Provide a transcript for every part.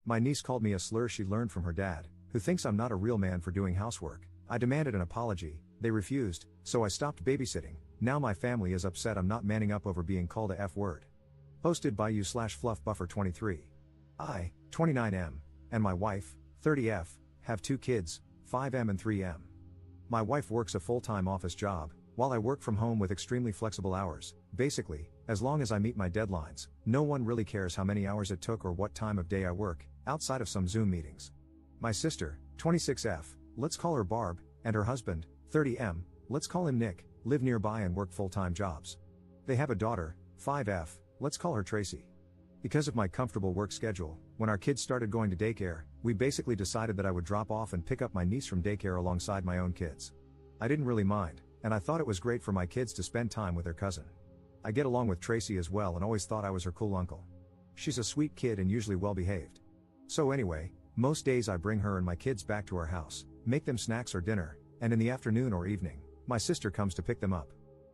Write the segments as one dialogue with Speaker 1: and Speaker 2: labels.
Speaker 1: My niece called me a slur she learned from her dad, who thinks I'm not a real man for doing housework. I demanded an apology, they refused, so I stopped babysitting. Now my family is upset I'm not manning up over being called a F-word. Posted by you/fluffbuffer23. I, 29M, and my wife, 30F, have 2 kids, 5M and 3M. My wife works a full-time office job, while I work from home with extremely flexible hours. Basically, as long as I meet my deadlines, no one really cares how many hours it took or what time of day I work, outside of some Zoom meetings. My sister, 26F, let's call her Barb, and her husband, 30M, let's call him Nick, live nearby and work full-time jobs. They have a daughter, 5F, let's call her Tracy. Because of my comfortable work schedule, when our kids started going to daycare, we basically decided that I would drop off and pick up my niece from daycare alongside my own kids. I didn't really mind, and I thought it was great for my kids to spend time with their cousin. I get along with Tracy as well and always thought I was her cool uncle. She's a sweet kid and usually well behaved. So anyway, most days I bring her and my kids back to our house, make them snacks or dinner, and in the afternoon or evening, my sister comes to pick them up.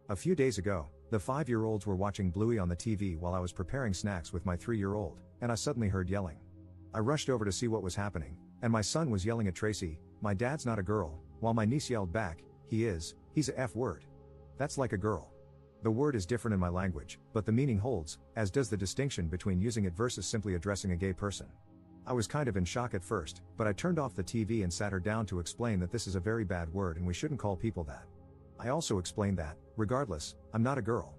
Speaker 1: A few days ago, the 5-year-olds were watching Bluey on the TV while I was preparing snacks with my 3-year-old, and I suddenly heard yelling. I rushed over to see what was happening, and my son was yelling at Tracy, "My dad's not a girl," while my niece yelled back, he's a F-word. That's like a girl. The word is different in my language, but the meaning holds, as does the distinction between using it versus simply addressing a gay person. I was kind of in shock at first, but I turned off the TV and sat her down to explain that this is a very bad word and we shouldn't call people that. I also explained that, regardless, I'm not a girl.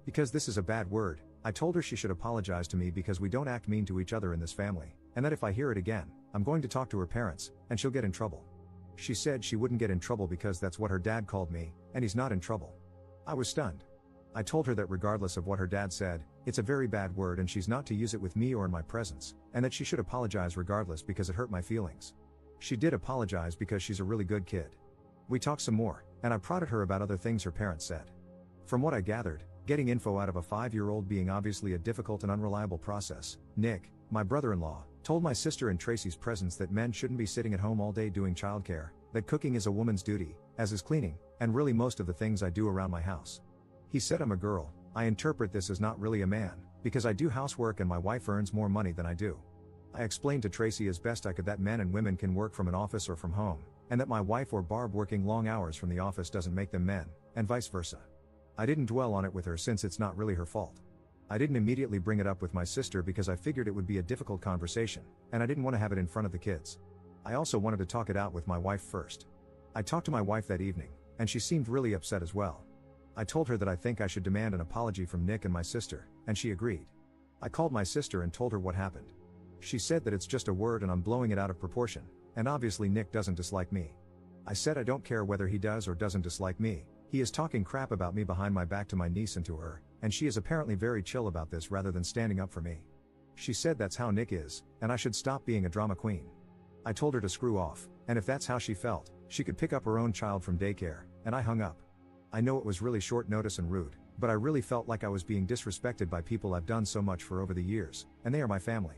Speaker 1: Because this is a bad word, I told her she should apologize to me because we don't act mean to each other in this family, and that if I hear it again, I'm going to talk to her parents, and she'll get in trouble. She said she wouldn't get in trouble because that's what her dad called me, and he's not in trouble. I was stunned. I told her that regardless of what her dad said, it's a very bad word and she's not to use it with me or in my presence, and that she should apologize regardless because it hurt my feelings. She did apologize because she's a really good kid. We talked some more, and I prodded her about other things her parents said. From what I gathered, getting info out of a 5-year-old being obviously a difficult and unreliable process, Nick, my brother-in-law, told my sister in Tracy's presence that men shouldn't be sitting at home all day doing childcare, that cooking is a woman's duty, as is cleaning, and really most of the things I do around my house. He said I'm a girl. I interpret this as not really a man, because I do housework and my wife earns more money than I do. I explained to Tracy as best I could that men and women can work from an office or from home, and that my wife or Barb working long hours from the office doesn't make them men, and vice versa. I didn't dwell on it with her since it's not really her fault. I didn't immediately bring it up with my sister because I figured it would be a difficult conversation, and I didn't want to have it in front of the kids. I also wanted to talk it out with my wife first. I talked to my wife that evening, and she seemed really upset as well. I told her that I think I should demand an apology from Nick and my sister, and she agreed. I called my sister and told her what happened. She said that it's just a word and I'm blowing it out of proportion, and obviously Nick doesn't dislike me. I said I don't care whether he does or doesn't dislike me, he is talking crap about me behind my back to my niece and to her, and she is apparently very chill about this rather than standing up for me. She said that's how Nick is, and I should stop being a drama queen. I told her to screw off, and if that's how she felt, she could pick up her own child from daycare, and I hung up. I know it was really short notice and rude, but I really felt like I was being disrespected by people I've done so much for over the years, and they are my family.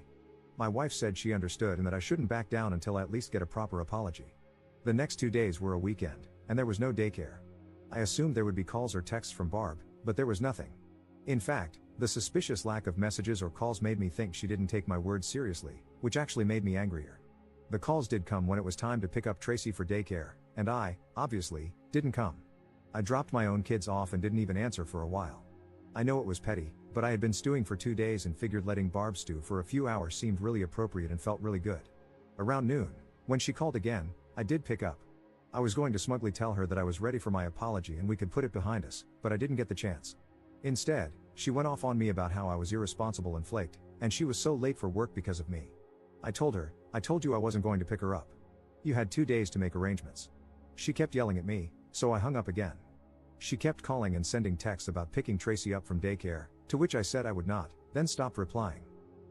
Speaker 1: My wife said she understood and that I shouldn't back down until I at least get a proper apology. The next 2 days were a weekend, and there was no daycare. I assumed there would be calls or texts from Barb, but there was nothing. In fact, the suspicious lack of messages or calls made me think she didn't take my words seriously, which actually made me angrier. The calls did come when it was time to pick up Tracy for daycare, and I, obviously, didn't come. I dropped my own kids off and didn't even answer for a while. I know it was petty, but I had been stewing for 2 days and figured letting Barb stew for a few hours seemed really appropriate and felt really good. Around noon, when she called again, I did pick up. I was going to smugly tell her that I was ready for my apology and we could put it behind us, but I didn't get the chance. Instead, she went off on me about how I was irresponsible and flaked, and she was so late for work because of me. I told her, "I told you I wasn't going to pick her up. You had 2 days to make arrangements." She kept yelling at me, so I hung up again. She kept calling and sending texts about picking Tracy up from daycare, to which I said I would not, then stopped replying.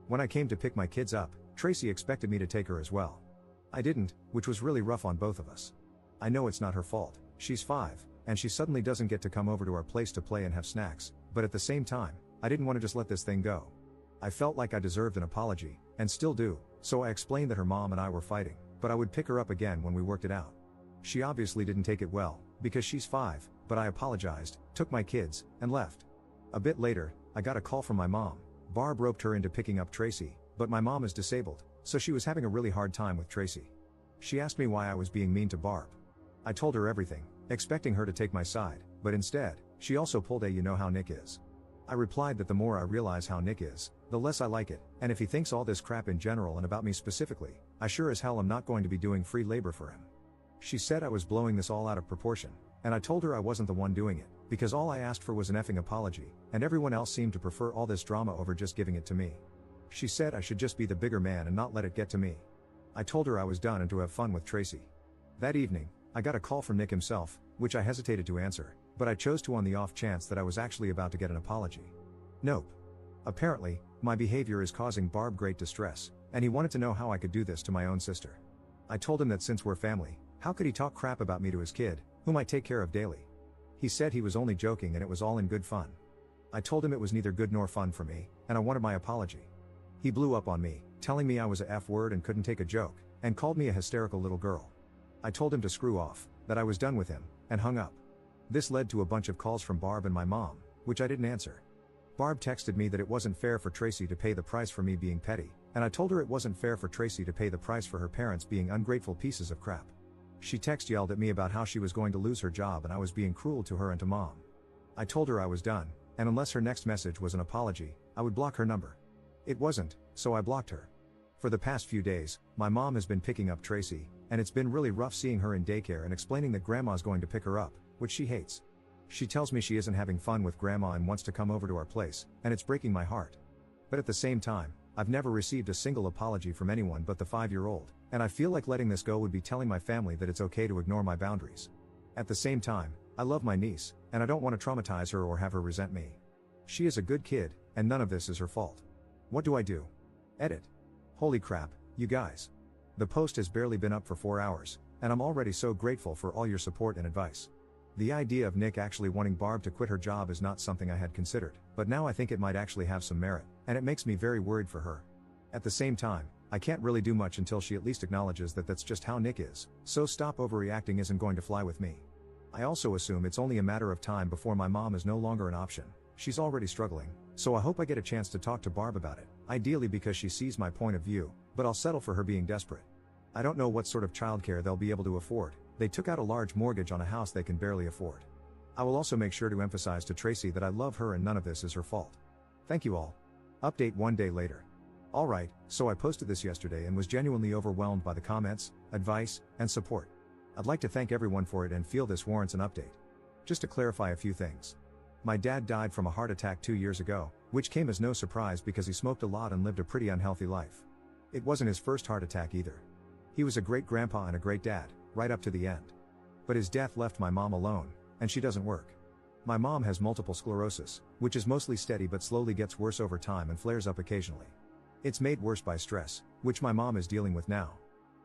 Speaker 1: When I came to pick my kids up, Tracy expected me to take her as well. I didn't, which was really rough on both of us. I know it's not her fault, she's 5, and she suddenly doesn't get to come over to our place to play and have snacks, but at the same time, I didn't want to just let this thing go. I felt like I deserved an apology, and still do, so I explained that her mom and I were fighting, but I would pick her up again when we worked it out. She obviously didn't take it well, because she's 5, but I apologized, took my kids, and left. A bit later, I got a call from my mom. Barb roped her into picking up Tracy, but my mom is disabled, so she was having a really hard time with Tracy. She asked me why I was being mean to Barb. I told her everything, expecting her to take my side, but instead, she also pulled a "you know how Nick is." I replied that the more I realize how Nick is, the less I like it, and if he thinks all this crap in general and about me specifically, I sure as hell am not going to be doing free labor for him. She said I was blowing this all out of proportion, and I told her I wasn't the one doing it, because all I asked for was an effing apology, and everyone else seemed to prefer all this drama over just giving it to me. She said I should just be the bigger man and not let it get to me. I told her I was done and to have fun with Tracy. That evening, I got a call from Nick himself, which I hesitated to answer, but I chose to on the off chance that I was actually about to get an apology. Nope. Apparently, my behavior is causing Barb great distress, and he wanted to know how I could do this to my own sister. I told him that since we're family, how could he talk crap about me to his kid, whom I take care of daily? He said he was only joking and it was all in good fun. I told him it was neither good nor fun for me, and I wanted my apology. He blew up on me, telling me I was a F word and couldn't take a joke, and called me a hysterical little girl. I told him to screw off, that I was done with him, and hung up. This led to a bunch of calls from Barb and my mom, which I didn't answer. Barb texted me that it wasn't fair for Tracy to pay the price for me being petty, and I told her it wasn't fair for Tracy to pay the price for her parents being ungrateful pieces of crap. She yelled at me about how she was going to lose her job and I was being cruel to her and to mom. I told her I was done, and unless her next message was an apology, I would block her number. It wasn't, so I blocked her. For the past few days, my mom has been picking up Tracy, and it's been really rough seeing her in daycare and explaining that grandma's going to pick her up, which she hates. She tells me she isn't having fun with grandma and wants to come over to our place, and it's breaking my heart. But at the same time, I've never received a single apology from anyone but the 5-year-old, and I feel like letting this go would be telling my family that it's okay to ignore my boundaries. At the same time, I love my niece, and I don't want to traumatize her or have her resent me. She is a good kid, and none of this is her fault. What do I do? Edit. Holy crap, you guys. The post has barely been up for 4 hours, and I'm already so grateful for all your support and advice. The idea of Nick actually wanting Barb to quit her job is not something I had considered, but now I think it might actually have some merit, and it makes me very worried for her. At the same time, I can't really do much until she at least acknowledges that that's just how Nick is, so stop overreacting isn't going to fly with me. I also assume it's only a matter of time before my mom is no longer an option. She's already struggling, so I hope I get a chance to talk to Barb about it, ideally because she sees my point of view, but I'll settle for her being desperate. I don't know what sort of childcare they'll be able to afford. They took out a large mortgage on a house they can barely afford. I will also make sure to emphasize to Tracy that I love her and none of this is her fault. Thank you all. Update 1 day later. Alright, so I posted this yesterday and was genuinely overwhelmed by the comments, advice, and support. I'd like to thank everyone for it and feel this warrants an update. Just to clarify a few things. My dad died from a heart attack 2 years ago, which came as no surprise because he smoked a lot and lived a pretty unhealthy life. It wasn't his first heart attack either. He was a great grandpa and a great dad, right up to the end. But his death left my mom alone, and she doesn't work. My mom has multiple sclerosis, which is mostly steady but slowly gets worse over time and flares up occasionally. It's made worse by stress, which my mom is dealing with now.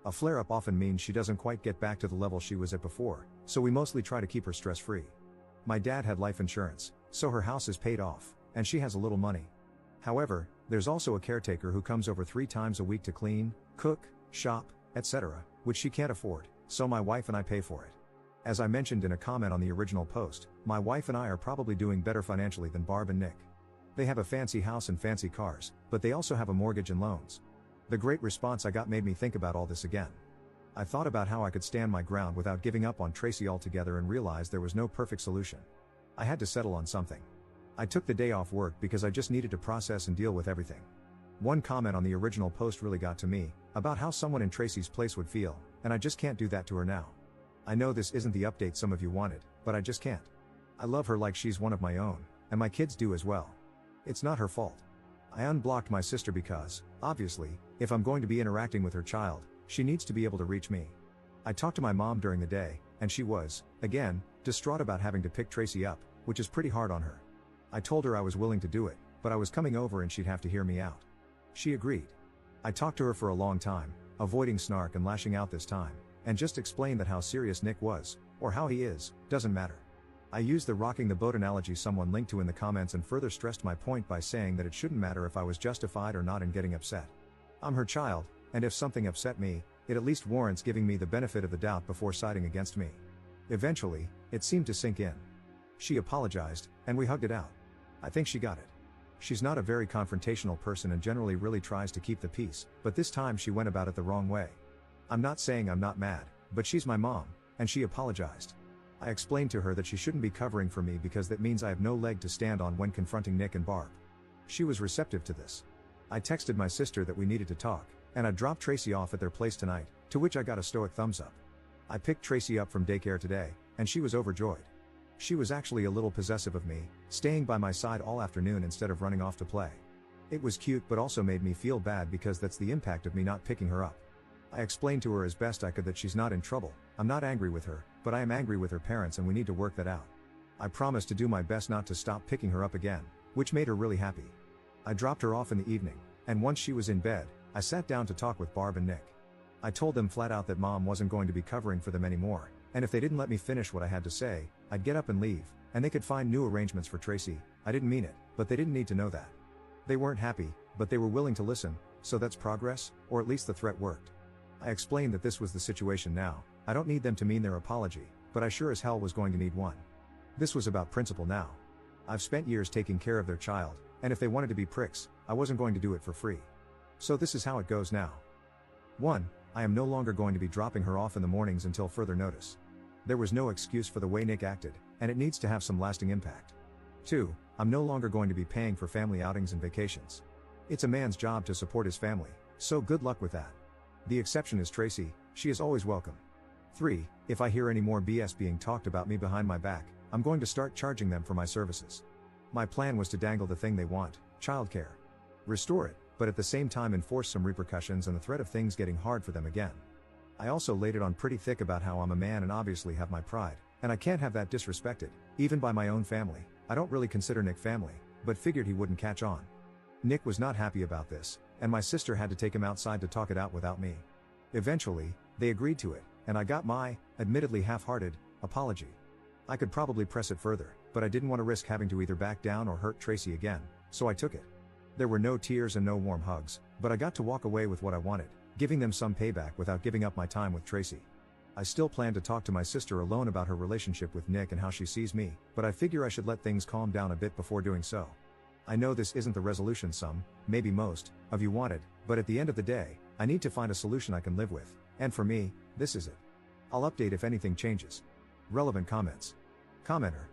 Speaker 1: A flare-up often means she doesn't quite get back to the level she was at before, so we mostly try to keep her stress-free. My dad had life insurance, so her house is paid off, and she has a little money. However, there's also a caretaker who comes over 3 times a week to clean, cook, shop, etc., which she can't afford, so my wife and I pay for it. As I mentioned in a comment on the original post, my wife and I are probably doing better financially than Barb and Nick. They have a fancy house and fancy cars, but they also have a mortgage and loans. The great response I got made me think about all this again. I thought about how I could stand my ground without giving up on Tracy altogether and realized there was no perfect solution. I had to settle on something. I took the day off work because I just needed to process and deal with everything. One comment on the original post really got to me, about how someone in Tracy's place would feel, and I just can't do that to her now. I know this isn't the update some of you wanted, but I just can't. I love her like she's one of my own, and my kids do as well. It's not her fault. I unblocked my sister because, obviously, if I'm going to be interacting with her child, she needs to be able to reach me. I talked to my mom during the day, and she was, again, distraught about having to pick Tracy up, which is pretty hard on her. I told her I was willing to do it, but I was coming over and she'd have to hear me out. She agreed. I talked to her for a long time, avoiding snark and lashing out this time, and just explained that how serious Nick was, or how he is, doesn't matter. I used the rocking the boat analogy someone linked to in the comments and further stressed my point by saying that it shouldn't matter if I was justified or not in getting upset. I'm her child, and if something upset me, it at least warrants giving me the benefit of the doubt before siding against me. Eventually, it seemed to sink in. She apologized, and we hugged it out. I think she got it. She's not a very confrontational person and generally really tries to keep the peace, but this time she went about it the wrong way. I'm not saying I'm not mad, but she's my mom, and she apologized. I explained to her that she shouldn't be covering for me because that means I have no leg to stand on when confronting Nick and Barb. She was receptive to this. I texted my sister that we needed to talk, and I'd drop Tracy off at their place tonight, to which I got a stoic thumbs up. I picked Tracy up from daycare today, and she was overjoyed. She was actually a little possessive of me, staying by my side all afternoon instead of running off to play. It was cute but also made me feel bad because that's the impact of me not picking her up. I explained to her as best I could that she's not in trouble. I'm not angry with her, but I am angry with her parents and we need to work that out. I promised to do my best not to stop picking her up again, which made her really happy. I dropped her off in the evening, and once she was in bed, I sat down to talk with Barb and Nick. I told them flat out that mom wasn't going to be covering for them anymore, and if they didn't let me finish what I had to say, I'd get up and leave, and they could find new arrangements for Tracy. I didn't mean it, but they didn't need to know that. They weren't happy, but they were willing to listen, so that's progress, or at least the threat worked. I explained that this was the situation now. I don't need them to mean their apology, but I sure as hell was going to need one. This was about principle now. I've spent years taking care of their child, and if they wanted to be pricks, I wasn't going to do it for free. So this is how it goes now. 1. I am no longer going to be dropping her off in the mornings until further notice. There was no excuse for the way Nick acted, and it needs to have some lasting impact. 2. I'm no longer going to be paying for family outings and vacations. It's a man's job to support his family, so good luck with that. The exception is Tracy, she is always welcome. 3. If I hear any more BS being talked about me behind my back, I'm going to start charging them for my services. My plan was to dangle the thing they want, childcare. Restore it, but at the same time enforce some repercussions and the threat of things getting hard for them again. I also laid it on pretty thick about how I'm a man and obviously have my pride, and I can't have that disrespected, even by my own family. I don't really consider Nick family, but figured he wouldn't catch on. Nick was not happy about this, and my sister had to take him outside to talk it out without me. Eventually, they agreed to it, and I got my, admittedly half-hearted, apology. I could probably press it further, but I didn't want to risk having to either back down or hurt Tracy again, so I took it. There were no tears and no warm hugs, but I got to walk away with what I wanted, giving them some payback without giving up my time with Tracy. I still plan to talk to my sister alone about her relationship with Nick and how she sees me, but I figure I should let things calm down a bit before doing so. I know this isn't the resolution some, maybe most, of you wanted, but at the end of the day, I need to find a solution I can live with, and for me, this is it. I'll update if anything changes. Relevant comments. Commenter.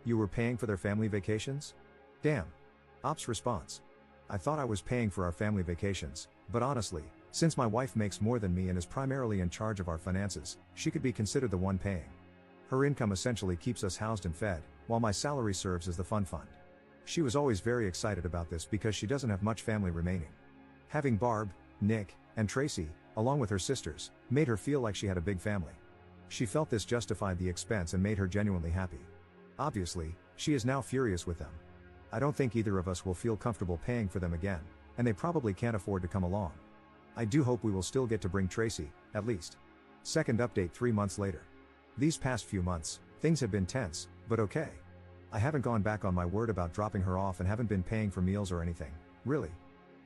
Speaker 1: You were paying for their family vacations? Damn. Ops response. I thought I was paying for our family vacations, but honestly, since my wife makes more than me and is primarily in charge of our finances, she could be considered the one paying. Her income essentially keeps us housed and fed, while my salary serves as the fun fund. She was always very excited about this because she doesn't have much family remaining. Having Barb, Nick, and Tracy, along with her sisters, made her feel like she had a big family. She felt this justified the expense and made her genuinely happy. Obviously, she is now furious with them. I don't think either of us will feel comfortable paying for them again, and they probably can't afford to come along. I do hope we will still get to bring Tracy, at least. Second update 3 months later. These past few months, things have been tense, but okay. I haven't gone back on my word about dropping her off and haven't been paying for meals or anything, really.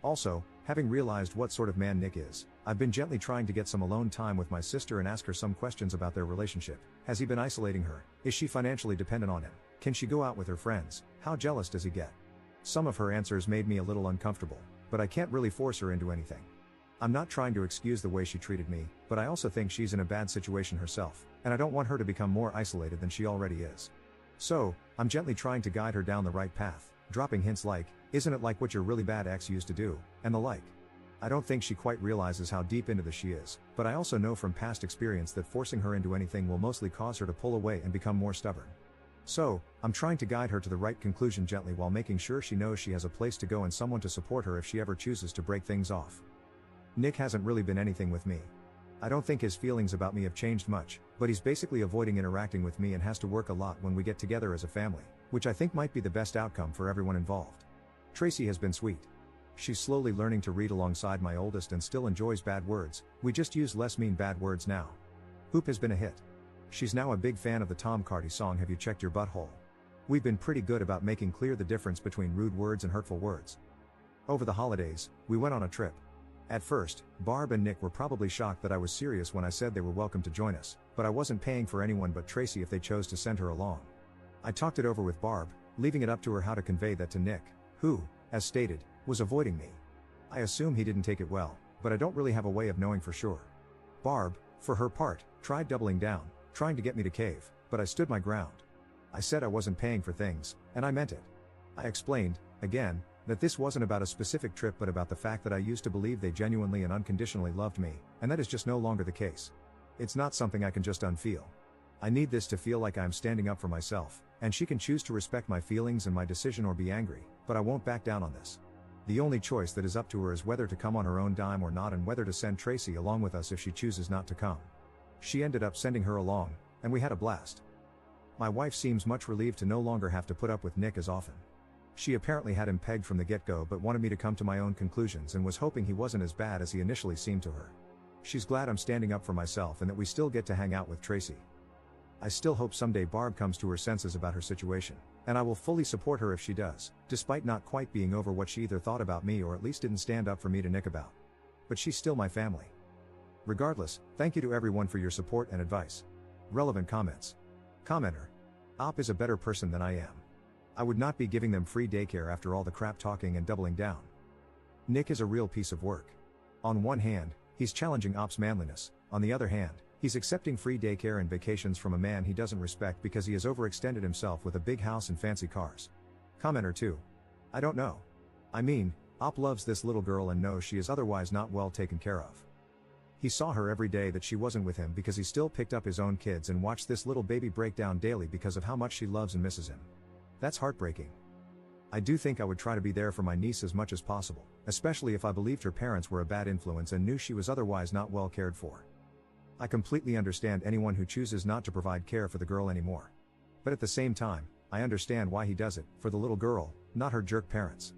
Speaker 1: Also, having realized what sort of man Nick is, I've been gently trying to get some alone time with my sister and ask her some questions about their relationship. Has he been isolating her? Is she financially dependent on him? Can she go out with her friends? How jealous does he get? Some of her answers made me a little uncomfortable, but I can't really force her into anything. I'm not trying to excuse the way she treated me, but I also think she's in a bad situation herself, and I don't want her to become more isolated than she already is. So, I'm gently trying to guide her down the right path, dropping hints like, "Isn't it like what your really bad ex used to do?" and the like. I don't think she quite realizes how deep into this she is, but I also know from past experience that forcing her into anything will mostly cause her to pull away and become more stubborn. So, I'm trying to guide her to the right conclusion gently while making sure she knows she has a place to go and someone to support her if she ever chooses to break things off. Nick hasn't really been anything with me. I don't think his feelings about me have changed much, but he's basically avoiding interacting with me and has to work a lot when we get together as a family, which I think might be the best outcome for everyone involved. Tracy has been sweet. She's slowly learning to read alongside my oldest and still enjoys bad words. We just use less mean bad words now. Hoop has been a hit. She's now a big fan of the Tom Carty song Have You Checked Your Butthole? We've been pretty good about making clear the difference between rude words and hurtful words. Over the holidays, we went on a trip. At first, Barb and Nick were probably shocked that I was serious when I said they were welcome to join us, but I wasn't paying for anyone but Tracy if they chose to send her along. I talked it over with Barb, leaving it up to her how to convey that to Nick, who, as stated, was avoiding me. I assume he didn't take it well, but I don't really have a way of knowing for sure. Barb, for her part, tried doubling down, trying to get me to cave, but I stood my ground. I said I wasn't paying for things, and I meant it. I explained, again, that this wasn't about a specific trip but about the fact that I used to believe they genuinely and unconditionally loved me, and that is just no longer the case. It's not something I can just unfeel. I need this to feel like I'm standing up for myself, and she can choose to respect my feelings and my decision or be angry, but I won't back down on this. The only choice that is up to her is whether to come on her own dime or not, and whether to send Tracy along with us if she chooses not to come. She ended up sending her along, and we had a blast. My wife seems much relieved to no longer have to put up with Nick as often. She apparently had him pegged from the get-go but wanted me to come to my own conclusions and was hoping he wasn't as bad as he initially seemed to her. She's glad I'm standing up for myself and that we still get to hang out with Tracy. I still hope someday Barb comes to her senses about her situation, and I will fully support her if she does, despite not quite being over what she either thought about me or at least didn't stand up for me to Nick about. But she's still my family. Regardless, thank you to everyone for your support and advice. Relevant comments. Commenter. Op is a better person than I am. I would not be giving them free daycare after all the crap talking and doubling down. Nick is a real piece of work. On one hand, he's challenging Op's manliness, on the other hand, he's accepting free daycare and vacations from a man he doesn't respect because he has overextended himself with a big house and fancy cars. Commenter 2. I don't know. I mean, Op loves this little girl and knows she is otherwise not well taken care of. He saw her every day that she wasn't with him because he still picked up his own kids and watched this little baby break down daily because of how much she loves and misses him. That's heartbreaking. I do think I would try to be there for my niece as much as possible, especially if I believed her parents were a bad influence and knew she was otherwise not well cared for. I completely understand anyone who chooses not to provide care for the girl anymore. But at the same time, I understand why he does it, for the little girl, not her jerk parents.